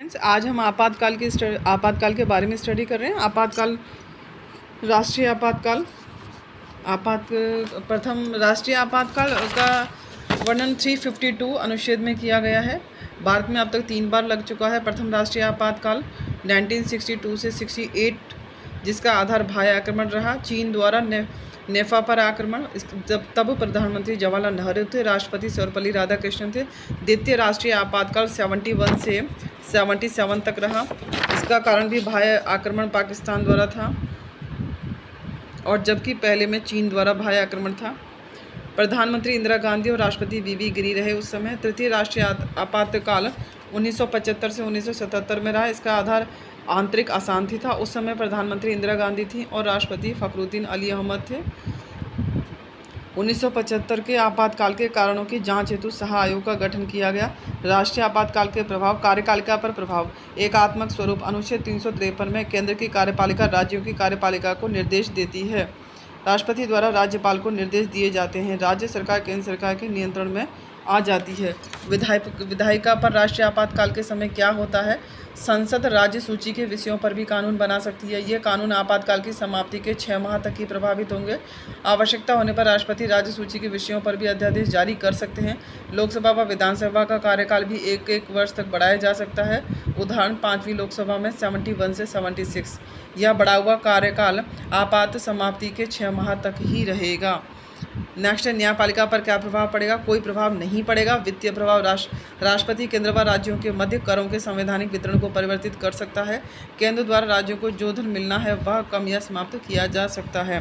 आज हम आपातकाल के बारे में स्टडी कर रहे हैं। आपातकाल, राष्ट्रीय आपातकाल, प्रथम राष्ट्रीय आपातकाल का वर्णन 352 अनुच्छेद में किया गया है। भारत में अब तक 3 बार लग चुका है प्रथम राष्ट्रीय आपातकाल 1962 से 68, जिसका आधार भाई आक्रमण रहा। चीन द्वारा नेफा पर आक्रमण, तब प्रधानमंत्री जवाहरलाल नेहरू थे, राष्ट्रपति सर्वपल्ली राधाकृष्णन थे। द्वितीय राष्ट्रीय आपातकाल 71 से 77 तक रहा। इसका कारण भी भाई आक्रमण पाकिस्तान द्वारा था, और जबकि पहले में चीन द्वारा भाई आक्रमण था। प्रधानमंत्री इंदिरा गांधी और राष्ट्रपति वीवी गिरी रहे उस समय। तृतीय राष्ट्रीय आपातकाल 1975 से 1977 में रहा। इसका आधार आंतरिक अशांति था। उस समय प्रधानमंत्री इंदिरा गांधी थी और राष्ट्रपति फखरुद्दीन अली अहमद थे। 1975 के आपातकाल के कारणों की जांच हेतु शाह आयोग का गठन किया गया। राष्ट्रीय आपातकाल के प्रभाव, कार्यपालिका पर प्रभाव, एकात्मक स्वरूप। अनुच्छेद 353 में केंद्र की कार्यपालिका राज्यों की कार्यपालिका को निर्देश देती है। राष्ट्रपति द्वारा राज्यपाल को निर्देश दिए जाते हैं। राज्य सरकार केंद्र सरकार के नियंत्रण में आ जाती है। विधायिका पर राष्ट्रीय आपातकाल के समय क्या होता है? संसद राज्य सूची के विषयों पर भी कानून बना सकती है। ये कानून आपातकाल की समाप्ति के 6 माह तक ही प्रभावित होंगे। आवश्यकता होने पर राष्ट्रपति राज्य सूची के विषयों पर भी अध्यादेश जारी कर सकते हैं। लोकसभा व विधानसभा का कार्यकाल भी एक वर्ष तक बढ़ाया जा सकता है। उदाहरण 5वीं लोकसभा में 71 से 76। यह बढ़ा हुआ कार्यकाल आपात समाप्ति के 6 माह तक ही रहेगा। नेक्स्ट, न्यायपालिका पर क्या प्रभाव पड़ेगा? कोई प्रभाव नहीं पड़ेगा। वित्तीय प्रभाव, राष्ट्रपति केंद्र व राज्यों के मध्य करों के संवैधानिक वितरण को परिवर्तित कर सकता है। केंद्र द्वारा राज्यों को जो धन मिलना है वह कम या समाप्त किया जा सकता है।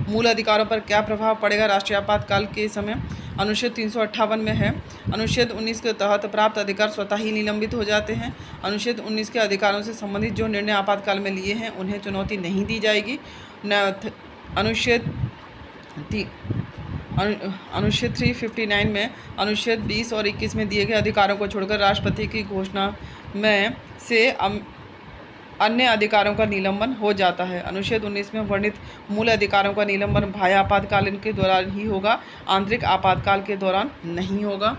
मूल अधिकारों पर क्या प्रभाव पड़ेगा राष्ट्रीय आपातकाल के समय? अनुच्छेद 358 में है। अनुच्छेद 19 के तहत प्राप्त अधिकार स्वतः ही निलंबित हो जाते हैं। अनुच्छेद 19 के अधिकारों से संबंधित जो निर्णय आपातकाल में लिए हैं उन्हें चुनौती नहीं दी जाएगी। अनुच्छेद 359 में अनुच्छेद 20 और 21 में दिए गए अधिकारों को छोड़कर राष्ट्रपति की घोषणा में से अन्य अधिकारों का निलंबन हो जाता है। अनुच्छेद 19 में वर्णित मूल अधिकारों का निलंबन बाह्य आपातकाल के दौरान ही होगा, आंतरिक आपातकाल के दौरान नहीं होगा।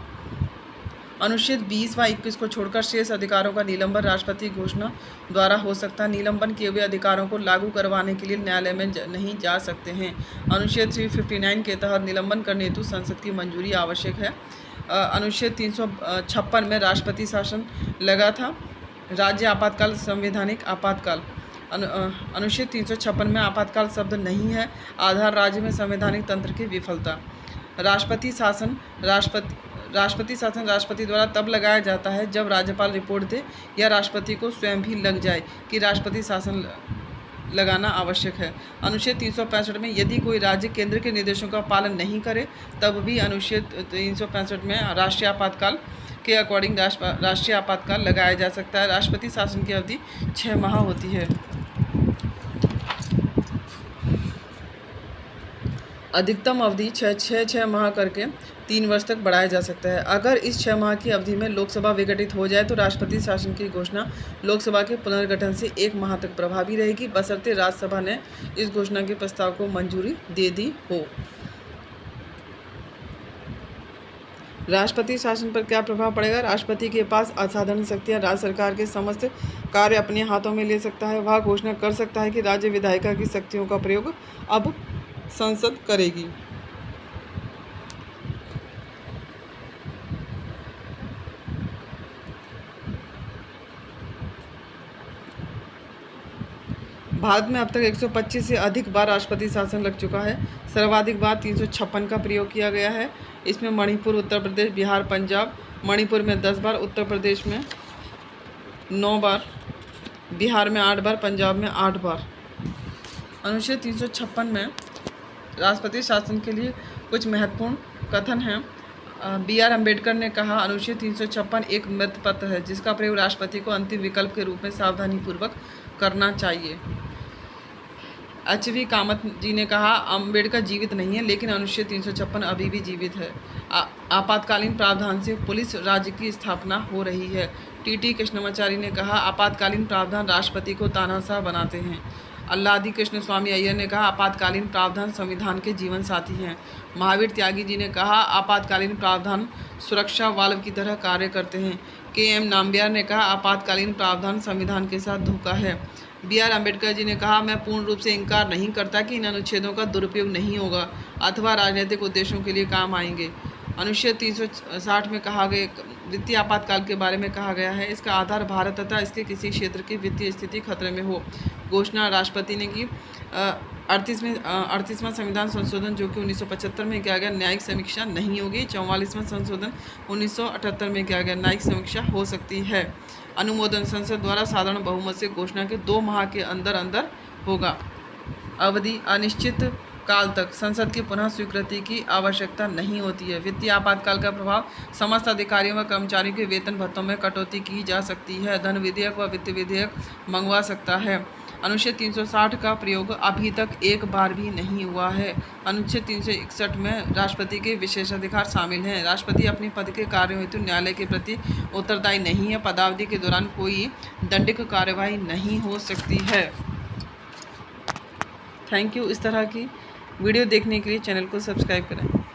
अनुच्छेद 20 व 21 को छोड़कर शेष अधिकारों का निलंबन राष्ट्रपति घोषणा द्वारा हो सकता है। निलंबन किए हुए अधिकारों को लागू करवाने के लिए न्यायालय में नहीं जा सकते हैं। अनुच्छेद 359 के तहत निलंबन करने हेतु संसद की मंजूरी आवश्यक है। अनुच्छेद 356 में राष्ट्रपति शासन लगा था। राज्य आपातकाल, संवैधानिक आपातकाल। अनुच्छेद 356 में आपातकाल शब्द नहीं है। आधार राज्य में संवैधानिक तंत्र की विफलता। राष्ट्रपति शासन राष्ट्रपति द्वारा तब लगाया जाता है जब राज्यपाल रिपोर्ट दे या राष्ट्रपति को स्वयं भी लग जाए कि राष्ट्रपति शासन लगाना आवश्यक है। अनुच्छेद 365 में यदि कोई राज्य केंद्र के निर्देशों का पालन नहीं करे तब भी अनुच्छेद 365 में राष्ट्रीय आपातकाल के अकॉर्डिंग राष्ट्रीय आपातकाल लगाया जा सकता है। राष्ट्रपति शासन की अवधि 6 माह होती है। अधिकतम अवधि 6 माह करके 3 वर्ष तक बढ़ाया जा सकता है। अगर इस 6 माह की अवधि में लोकसभा विघटित हो जाए तो राष्ट्रपति शासन की घोषणा लोकसभा के पुनर्गठन से 1 माह तक प्रभावी रहेगी, बशर्ते राज्यसभा ने इस घोषणा के प्रस्ताव को मंजूरी दे दी हो। राष्ट्रपति शासन पर क्या प्रभाव पड़ेगा? राष्ट्रपति के पास असाधारण शक्तियां, राज्य सरकार के समस्त कार्य अपने हाथों में ले सकता है। वह घोषणा कर सकता है कि राज्य विधायिका की शक्तियों का प्रयोग अब संसद करेगी। भारत में अब तक 125 से अधिक बार राष्ट्रपति शासन लग चुका है। सर्वाधिक बार 356 का प्रयोग किया गया है। इसमें मणिपुर, उत्तर प्रदेश, बिहार, पंजाब। मणिपुर में 10 बार, उत्तर प्रदेश में 9 बार, बिहार में 8 बार, पंजाब में 8 बार। अनुच्छेद 356 में राष्ट्रपति शासन के लिए कुछ महत्वपूर्ण कथन हैं। BR अम्बेडकर ने कहा, अनुच्छेद 356 एक मृत पत्र है जिसका प्रयोग राष्ट्रपति को अंतिम विकल्प के रूप में सावधानीपूर्वक करना चाहिए। HV कामत जी ने कहा, अम्बेडकर जीवित नहीं है लेकिन अनुच्छेद 356 अभी भी जीवित है। आपातकालीन प्रावधान से पुलिस राज्य की स्थापना हो रही है। TT कृष्णमाचारी ने कहा, आपातकालीन प्रावधान राष्ट्रपति को तानाशाह बनाते हैं। अल्लादी कृष्ण स्वामी अय्यर ने कहा, आपातकालीन प्रावधान संविधान के जीवन साथी हैं। महावीर त्यागी जी ने कहा, आपातकालीन प्रावधान सुरक्षा वाल्व की तरह कार्य करते हैं। के.एम. नाम्बियार ने कहा, आपातकालीन प्रावधान संविधान के साथ धोखा है। बी.आर. अम्बेडकर जी ने कहा, मैं पूर्ण रूप से इनकार नहीं करता कि इन अनुच्छेदों का दुरुपयोग नहीं होगा अथवा राजनीतिक उद्देश्यों के लिए काम आएंगे। अनुच्छेद 360 में कहा गया वित्तीय आपातकाल के बारे में कहा गया है, इसका आधार भारत तथा इसके किसी क्षेत्र की वित्तीय स्थिति खतरे में हो। घोषणा राष्ट्रपति ने की। 38वां संविधान संशोधन जो कि 1975 में किया गया, न्यायिक समीक्षा नहीं होगी। 44वां संशोधन 1978 में किया गया, न्यायिक समीक्षा हो सकती है। अनुमोदन संसद द्वारा साधारण बहुमत से घोषणा के 2 माह के अंदर अंदर होगा। अवधि अनिश्चित काल तक संसद की पुनः स्वीकृति की आवश्यकता नहीं होती है। वित्तीय आपातकाल का प्रभाव समस्त अधिकारियों व कर्मचारियों के वेतन भत्तों में कटौती की जा सकती है। धन विधेयक व वित्त विधेयक मंगवा सकता है। अनुच्छेद 360 का प्रयोग अभी तक एक बार भी नहीं हुआ है। अनुच्छेद 361 में राष्ट्रपति के विशेषाधिकार शामिल हैं। राष्ट्रपति अपने पद के कार्यों हेतु न्यायालय के प्रति उत्तरदायी नहीं है। पदावधि के दौरान कोई दंडिक कार्यवाही नहीं हो सकती है। Thank you. इस तरह की वीडियो देखने के लिए चैनल को सब्सक्राइब करें।